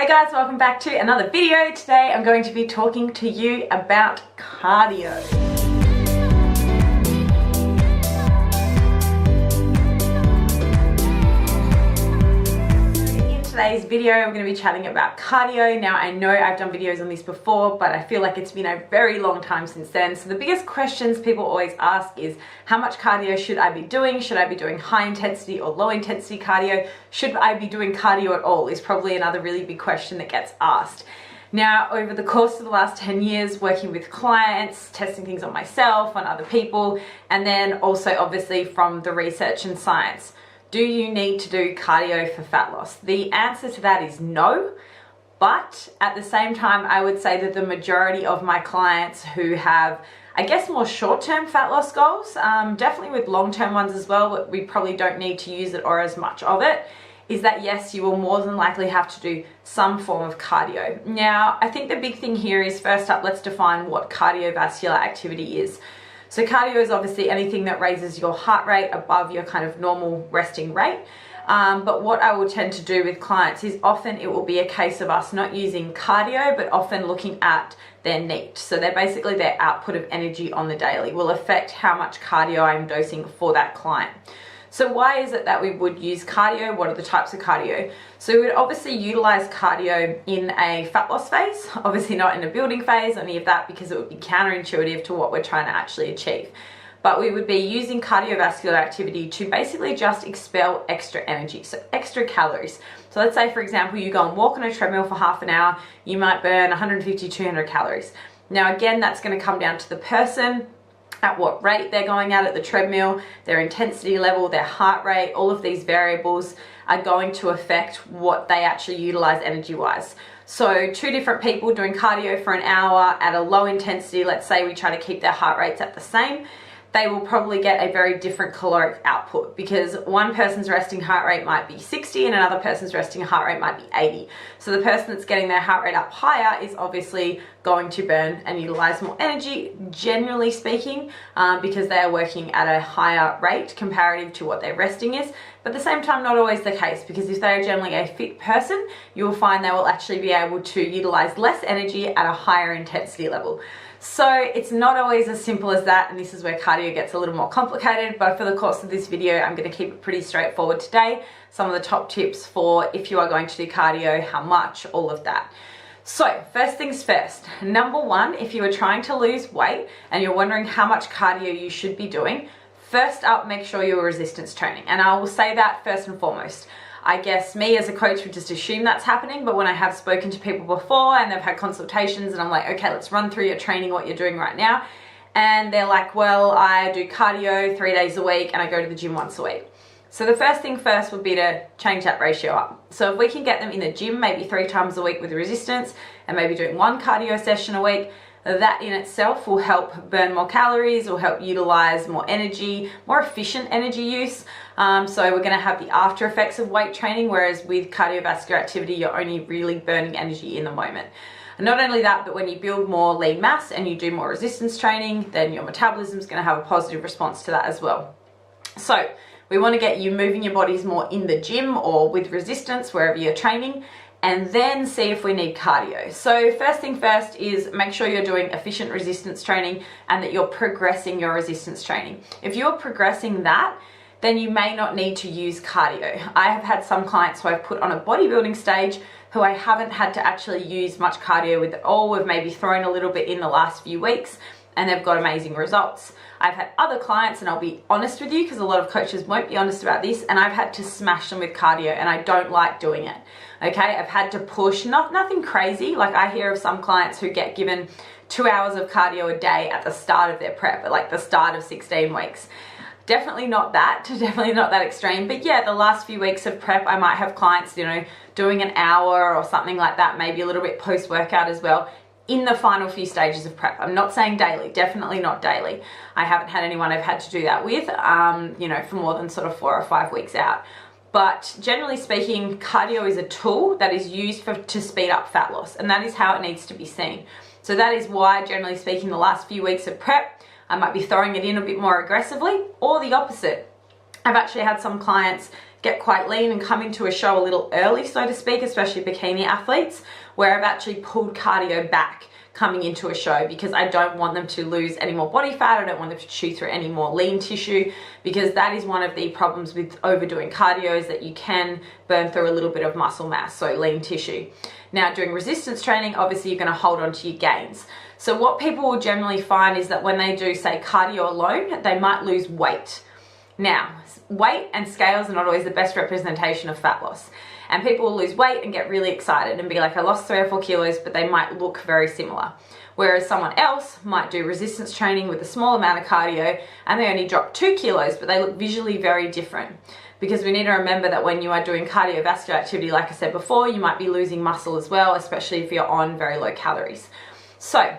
Hey guys, welcome back to another video. Today I'm going to be talking to you about cardio. In today's video, I'm going to be chatting about cardio. Now I know I've done videos on this before, but I feel like it's been a very long time since then. So the biggest questions people always ask is, how much cardio should I be doing? Should I be doing high intensity or low intensity cardio? Should I be doing cardio at all? Is probably another really big question that gets asked. Now, over the course of the last 10 years, working with clients, testing things on myself, on other people, and then also obviously from the research and science, do you need to do cardio for fat loss? The answer to that is no. But at the same time, I would say that the majority of my clients who have, I guess, more short-term fat loss goals, definitely with long-term ones as well, but we probably don't need to use it or as much of it, is that yes, you will more than likely have to do some form of cardio. Now, I think the big thing here is, first up, let's define what cardiovascular activity is. So cardio is obviously anything that raises your heart rate above your kind of normal resting rate. But what I will tend to do with clients is often it will be a case of us not using cardio, but often looking at their NEAT. So they're basically their output of energy on the daily will affect how much cardio I'm dosing for that client. So why is it that we would use cardio? What are the types of cardio? So we would obviously utilize cardio in a fat loss phase, obviously not in a building phase, any of that, because it would be counterintuitive to what we're trying to actually achieve. But we would be using cardiovascular activity to basically just expel extra energy, so extra calories. So let's say, for example, you go and walk on a treadmill for half an hour, you might burn 150, 200 calories. Now again, that's going to come down to the person, at what rate they're going at the treadmill, their intensity level, their heart rate. All of these variables are going to affect what they actually utilize energy-wise. So two different people doing cardio for an hour at a low intensity, let's say we try to keep their heart rates at the same, they will probably get a very different caloric output, because one person's resting heart rate might be 60 and another person's resting heart rate might be 80. So the person that's getting their heart rate up higher is obviously going to burn and utilize more energy, generally speaking, because they are working at a higher rate comparative to what their resting is. But at the same time, not always the case, because if they are generally a fit person, you will find they will actually be able to utilize less energy at a higher intensity level. So it's not always as simple as that, and this is where cardio gets a little more complicated, but for the course of this video, I'm going to keep it pretty straightforward today. Some of the top tips for if you are going to do cardio, how much, all of that. So first things first, number one, if you are trying to lose weight and you're wondering how much cardio you should be doing, first up, make sure you're resistance training. And I will say that first and foremost. I guess me as a coach would just assume that's happening, but when I have spoken to people before and they've had consultations and I'm like, okay, let's run through your training, what you're doing right now. And they're like, well, I do cardio 3 days a week and I go to the gym once a week. So the first thing first would be to change that ratio up. So if we can get them in the gym maybe 3 times a week with resistance and maybe doing 1 cardio session a week, that in itself will help burn more calories, will help utilize more energy, more efficient energy use. So we're going to have the after effects of weight training, whereas with cardiovascular activity, you're only really burning energy in the moment. And not only that, but when you build more lean mass and you do more resistance training, then your metabolism is going to have a positive response to that as well. So we want to get you moving your bodies more in the gym or with resistance, wherever you're training, and then see if we need cardio. So first thing first is make sure you're doing efficient resistance training and that you're progressing your resistance training. If you're progressing that, then you may not need to use cardio. I have had some clients who I've put on a bodybuilding stage who I haven't had to actually use much cardio with at all. We've maybe thrown a little bit in the last few weeks and they've got amazing results. I've had other clients, and I'll be honest with you because a lot of coaches won't be honest about this, and I've had to smash them with cardio and I don't like doing it. Okay, I've had to push, nothing crazy. Like I hear of some clients who get given 2 hours of cardio a day at the start of their prep, at like the start of 16 weeks. Definitely not that, definitely not that extreme. But yeah, the last few weeks of prep, I might have clients, doing an hour or something like that, maybe a little bit post-workout as well, in the final few stages of prep. I'm not saying daily, definitely not daily. I haven't had anyone I've had to do that with, for more than sort of 4 or 5 weeks out. But generally speaking, cardio is a tool that is used to speed up fat loss, and that is how it needs to be seen. So that is why, generally speaking, the last few weeks of prep, I might be throwing it in a bit more aggressively, or the opposite. I've actually had some clients get quite lean and come into a show a little early, so to speak, especially bikini athletes, where I've actually pulled cardio back coming into a show because I don't want them to lose any more body fat. I don't want them to chew through any more lean tissue, because that is one of the problems with overdoing cardio, is that you can burn through a little bit of muscle mass, so lean tissue. Now, doing resistance training, obviously you're going to hold on to your gains. So what people will generally find is that when they do, say, cardio alone, they might lose weight. Now, weight and scales are not always the best representation of fat loss. And people will lose weight and get really excited and be like, I lost 3 or 4 kilos, but they might look very similar. Whereas someone else might do resistance training with a small amount of cardio and they only drop 2 kilos, but they look visually very different. Because we need to remember that when you are doing cardiovascular activity, like I said before, you might be losing muscle as well, especially if you're on very low calories. So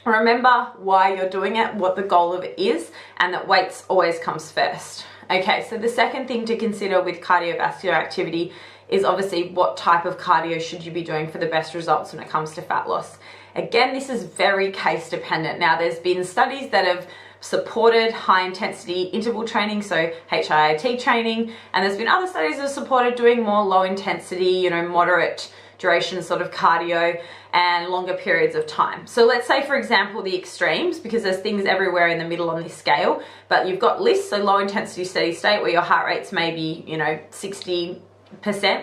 remember why you're doing it, what the goal of it is, and that weights always comes first. Okay, so the second thing to consider with cardiovascular activity is obviously what type of cardio should you be doing for the best results when it comes to fat loss. Again, this is very case dependent. Now, there's been studies that have supported high intensity interval training, so HIIT training, and there's been other studies that have supported doing more low intensity, moderate duration sort of cardio and longer periods of time. So let's say, for example, the extremes, because there's things everywhere in the middle on this scale, but you've got LISS, so low intensity steady state, where your heart rate's maybe 60%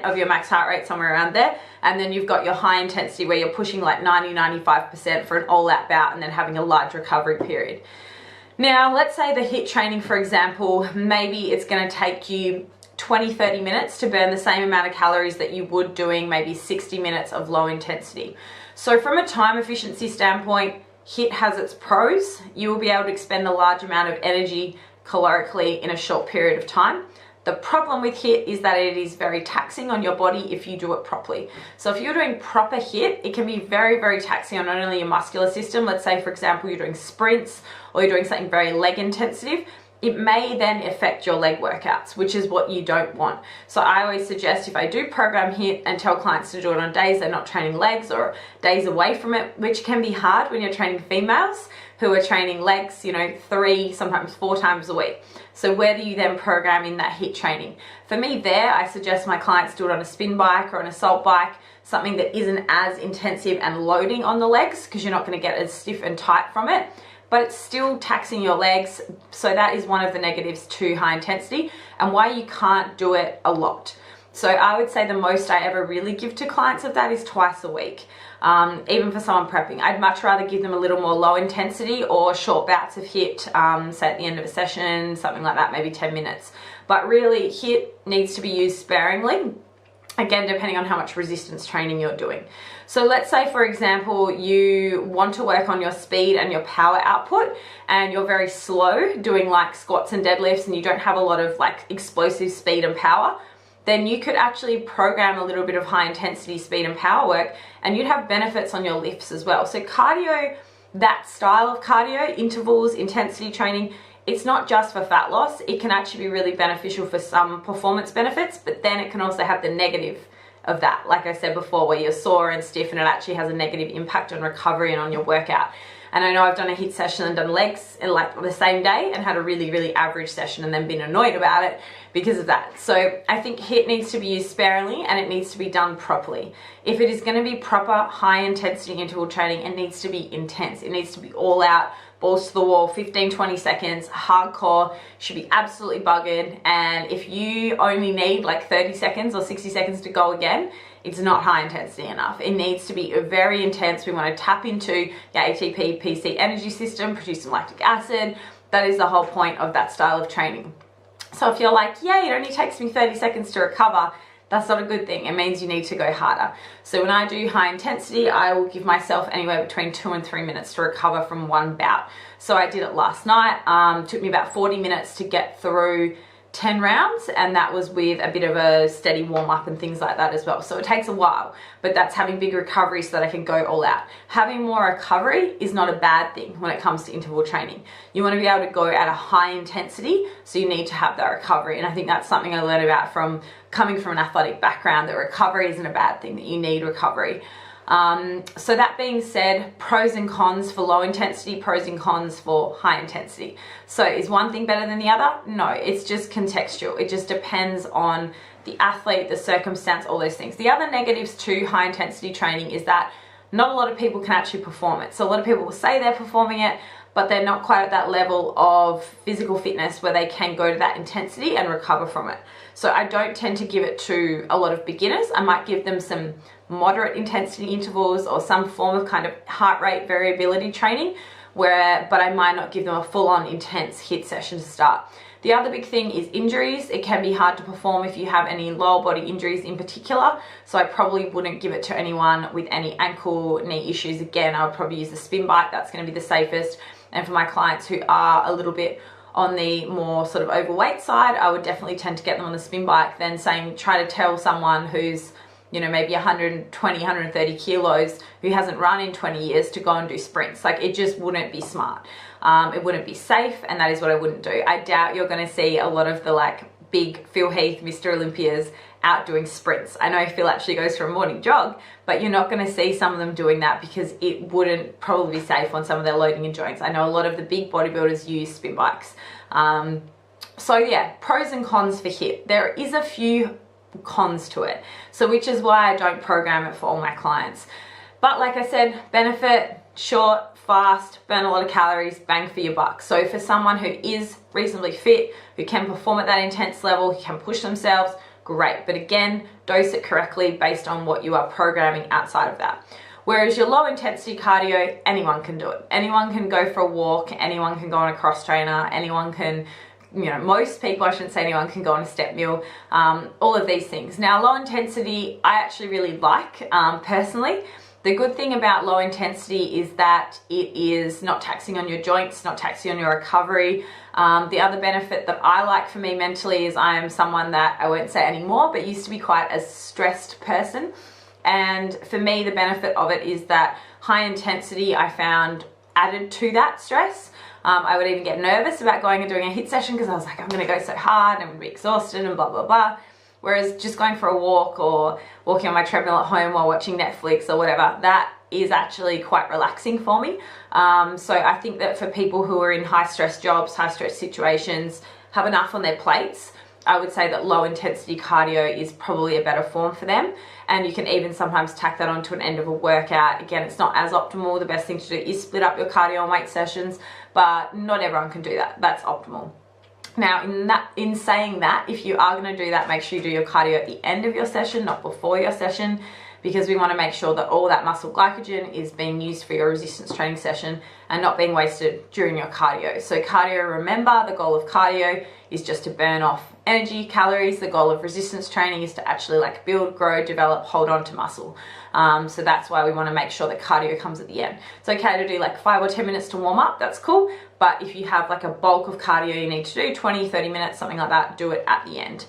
of your max heart rate, somewhere around there, and then you've got your high intensity where you're pushing like 90-95% for an all-out bout and then having a large recovery period. Now, let's say the HIIT training, for example, maybe it's going to take you 20-30 minutes to burn the same amount of calories that you would doing maybe 60 minutes of low intensity. So from a time efficiency standpoint, HIIT has its pros. You will be able to expend a large amount of energy calorically in a short period of time. The problem with HIIT is that it is very taxing on your body if you do it properly. So if you're doing proper HIIT, it can be very, very taxing on not only your muscular system. Let's say, for example, you're doing sprints or you're doing something very leg intensive. It may then affect your leg workouts, which is what you don't want. So I always suggest, if I do program HIIT, and tell clients to do it on days they're not training legs or days away from it, which can be hard when you're training females who are training legs, 3, sometimes 4 times a week. So where do you then program in that HIIT training? For me there, I suggest my clients do it on a spin bike or an assault bike, something that isn't as intensive and loading on the legs, because you're not going to get as stiff and tight from it, but it's still taxing your legs. So that is one of the negatives to high intensity and why you can't do it a lot. So I would say the most I ever really give to clients of that is twice a week. Even for someone prepping, I'd much rather give them a little more low intensity or short bouts of HIIT, say at the end of a session, something like that, maybe 10 minutes. But really, HIIT needs to be used sparingly, again, depending on how much resistance training you're doing. So let's say, for example, you want to work on your speed and your power output, and you're very slow doing like squats and deadlifts, and you don't have a lot of like explosive speed and power. Then you could actually program a little bit of high intensity speed and power work, and you'd have benefits on your lifts as well. So cardio, that style of cardio, intervals, intensity training, it's not just for fat loss. It can actually be really beneficial for some performance benefits, but then it can also have the negative of that, like I said before, where you're sore and stiff, and it actually has a negative impact on recovery and on your workout. And I know I've done a HIIT session and done legs in like the same day and had a really, really average session and then been annoyed about it because of that. So I think HIIT needs to be used sparingly and it needs to be done properly. If it is going to be proper high intensity interval training, it needs to be intense. It needs to be all out, balls to the wall, 15-20 seconds, hardcore, should be absolutely buggered. And if you only need like 30 seconds or 60 seconds to go again, it's not high intensity enough. It needs to be very intense. We want to tap into your ATP, PC energy system, produce some lactic acid. That is the whole point of that style of training. So if you're like, yeah, it only takes me 30 seconds to recover, that's not a good thing. It means you need to go harder. So when I do high intensity, I will give myself anywhere between 2 and 3 minutes to recover from one bout. So I did it last night. Took me about 40 minutes to get through 10 rounds, and that was with a bit of a steady warm up and things like that as well. So it takes a while, but that's having big recovery so that I can go all out. Having more recovery is not a bad thing when it comes to interval training. You want to be able to go at a high intensity, so you need to have that recovery. And I think that's something I learned about from coming from an athletic background, that recovery isn't a bad thing, that you need recovery. So that being said, pros and cons for low intensity, pros and cons for high intensity. So is one thing better than the other? No, it's just contextual. It just depends on the athlete, the circumstance, all those things. The other negatives to high intensity training is that not a lot of people can actually perform it. So a lot of people will say they're performing it, but they're not quite at that level of physical fitness where they can go to that intensity and recover from it. So I don't tend to give it to a lot of beginners. I might give them some moderate intensity intervals or some form of kind of heart rate variability training, but I might not give them a full-on intense HIIT session to start. The other big thing is injuries. It can be hard to perform if you have any lower body injuries in particular. So I probably wouldn't give it to anyone with any ankle, knee issues. Again, I would probably use the spin bike. That's going to be the safest. And for my clients who are a little bit on the more sort of overweight side, I would definitely tend to get them on the spin bike than try to tell someone who's, you know, maybe 120, 130 kilos who hasn't run in 20 years to go and do sprints. Like, it just wouldn't be smart. It wouldn't be safe, and that is what I wouldn't do. I doubt you're going to see a lot of the like big Phil Heath, Mr. Olympias out doing sprints. I know Phil actually goes for a morning jog, but you're not going to see some of them doing that because it wouldn't probably be safe on some of their loading and joints. I know a lot of the big bodybuilders use spin bikes. So yeah, pros and cons for HIIT. There is a few cons to it, so which is why I don't program it for all my clients. But like I said, benefit, short, fast, burn a lot of calories, bang for your buck. So for someone who is reasonably fit, who can perform at that intense level, who can push themselves, great. But again, dose it correctly based on what you are programming outside of that. Whereas your low intensity cardio, anyone can do it. Anyone can go for a walk, anyone can go on a cross trainer, anyone can, you know, most people, I shouldn't say anyone, can go on a step meal, all of these things. Now, low intensity, I actually really like personally. The good thing about low intensity is that it is not taxing on your joints, not taxing on your recovery. The other benefit that I like for me mentally is I am someone that, I won't say anymore, but used to be quite a stressed person. And for me, the benefit of it is that high intensity, I found, added to that stress. I would even get nervous about going and doing a HIIT session because I was like, I'm going to go so hard and I'm be exhausted and blah, blah, blah. Whereas just going for a walk or walking on my treadmill at home while watching Netflix or whatever, that is actually quite relaxing for me. So I think that for people who are in high stress jobs, high stress situations, have enough on their plates, I would say that low intensity cardio is probably a better form for them. And you can even sometimes tack that onto an end of a workout. Again, it's not as optimal. The best thing to do is split up your cardio and weight sessions, but not everyone can do that. That's optimal. Now, in saying that, if you are going to do that, make sure you do your cardio at the end of your session, not before your session, because we want to make sure that all that muscle glycogen is being used for your resistance training session and not being wasted during your cardio. So cardio, remember, the goal of cardio is just to burn off energy, calories. The goal of resistance training is to actually like build, grow, develop, hold on to muscle. So that's why we want to make sure that cardio comes at the end. It's okay to do like 5 or 10 minutes to warm up, that's cool. But if you have like a bulk of cardio you need to do, 20, 30 minutes, something like that, do it at the end.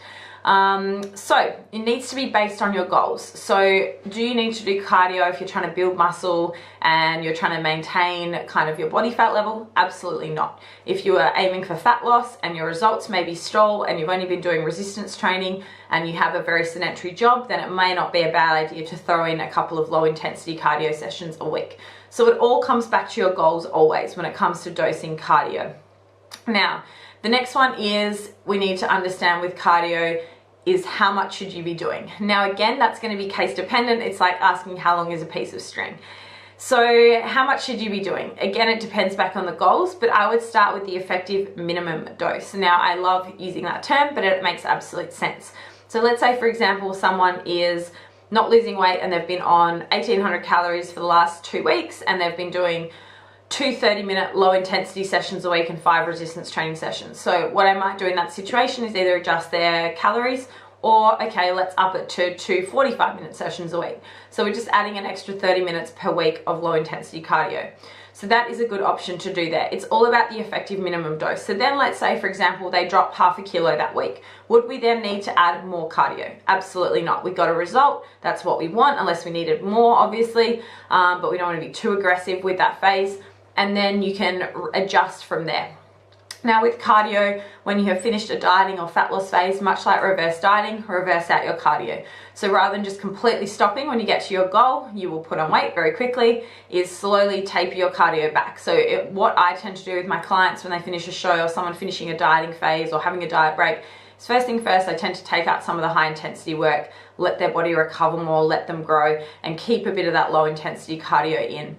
So it needs to be based on your goals. So do you need to do cardio if you're trying to build muscle and you're trying to maintain kind of your body fat level? Absolutely not. If you are aiming for fat loss and your results may be stall and you've only been doing resistance training and you have a very sedentary job, then it may not be a bad idea to throw in a couple of low intensity cardio sessions a week. So it all comes back to your goals always when it comes to dosing cardio. Now, the next one is we need to understand with cardio is how much should you be doing? Now again, that's going to be case dependent. It's like asking how long is a piece of string. So how much should you be doing? Again, it depends back on the goals, but I would start with the effective minimum dose. Now I love using that term, but it makes absolute sense. So let's say, for example, someone is not losing weight and they've been on 1800 calories for the last 2 weeks and they've been doing 2 30-minute low intensity sessions a week and 5 resistance training sessions. So what I might do in that situation is either adjust their calories or, okay, let's up it to 2 45-minute sessions a week. So we're just adding an extra 30 minutes per week of low intensity cardio. So that is a good option to do there. It's all about the effective minimum dose. So then let's say, for example, they drop half a kilo that week. Would we then need to add more cardio? Absolutely not. We got a result. That's what we want, unless we needed more, obviously, but we don't want to be too aggressive with that phase. And then you can adjust from there. Now with cardio, when you have finished a dieting or fat loss phase, much like reverse dieting, reverse out your cardio. So rather than just completely stopping when you get to your goal, you will put on weight very quickly, is slowly taper your cardio back. So what I tend to do with my clients when they finish a show or someone finishing a dieting phase or having a diet break, is first thing first, I tend to take out some of the high intensity work, let their body recover more, let them grow, and keep a bit of that low intensity cardio in.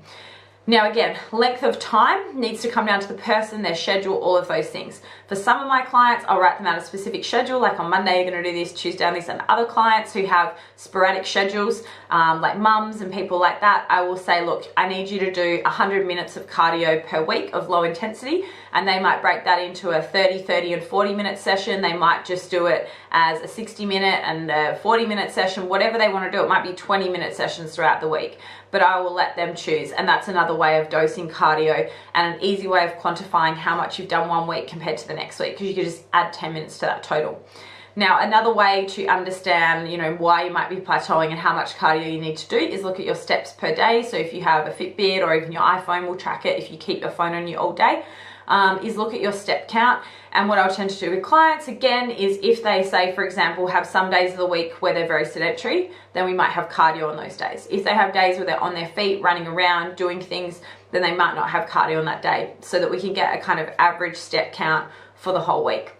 Now again, length of time needs to come down to the person, their schedule, all of those things. For some of my clients, I'll write them out a specific schedule, like on Monday you're going to do this, Tuesday on this, and other clients who have sporadic schedules, like mums and people like that, I will say, look, I need you to do 100 minutes of cardio per week of low intensity, and they might break that into a 30, 30 and 40 minute session. They might just do it as a 60 minute and a 40 minute session, whatever they want to do. It might be 20 minute sessions throughout the week, but I will let them choose. And that's another way of dosing cardio and an easy way of quantifying how much you've done one week compared to the next week, because you can just add 10 minutes to that total. Now, another way to understand, why you might be plateauing and how much cardio you need to do is look at your steps per day. So if you have a Fitbit or even your iPhone will track it if you keep your phone on you all day, is look at your step count. And what I'll tend to do with clients, again, is if they say, for example, have some days of the week where they're very sedentary, then we might have cardio on those days. If they have days where they're on their feet, running around, doing things, then they might not have cardio on that day, so that we can get a kind of average step count for the whole week.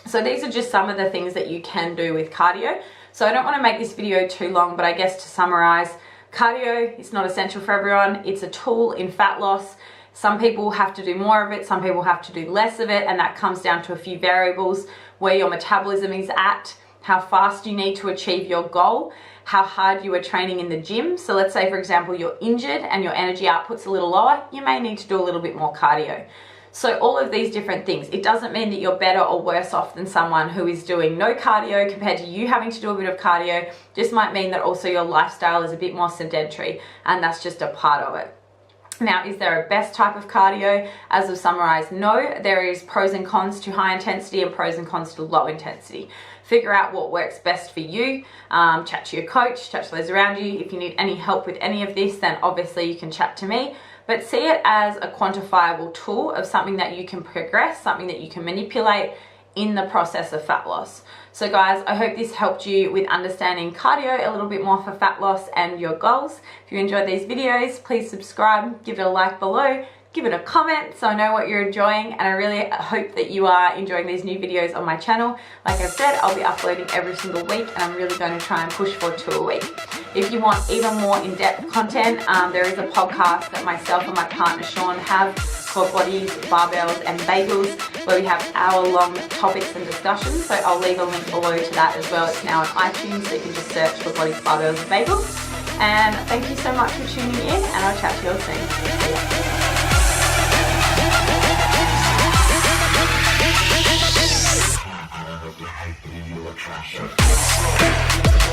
So these are just some of the things that you can do with cardio. So I don't want to make this video too long, but I guess to summarize, cardio is not essential for everyone. It's a tool in fat loss. Some people have to do more of it, some people have to do less of it, and that comes down to a few variables: where your metabolism is at, how fast you need to achieve your goal, how hard you are training in the gym. So let's say, for example, you're injured and your energy output's a little lower, you may need to do a little bit more cardio. So all of these different things, it doesn't mean that you're better or worse off than someone who is doing no cardio compared to you having to do a bit of cardio. Just might mean that also your lifestyle is a bit more sedentary, and that's just a part of it. Now, is there a best type of cardio? As I've summarized, no. There is pros and cons to high intensity and pros and cons to low intensity. Figure out what works best for you. Chat to your coach, chat to those around you. If you need any help with any of this, then obviously you can chat to me. But see it as a quantifiable tool of something that you can progress, something that you can manipulate in the process of fat loss. So guys, I hope this helped you with understanding cardio a little bit more for fat loss and your goals. If you enjoyed these videos, please subscribe, give it a like below, give it a comment so I know what you're enjoying, and I really hope that you are enjoying these new videos on my channel. Like I've said, I'll be uploading every single week, and I'm really going to try and push for 2 a week. If you want even more in-depth content, there is a podcast that myself and my partner Sean have called Bodies, Barbells and Bagels, where we have hour-long topics and discussions. So I'll leave a link below to that as well. It's now on iTunes, so you can just search for Bodies, Barbells and Bagels. And thank you so much for tuning in, and I'll chat to you all soon. See ya.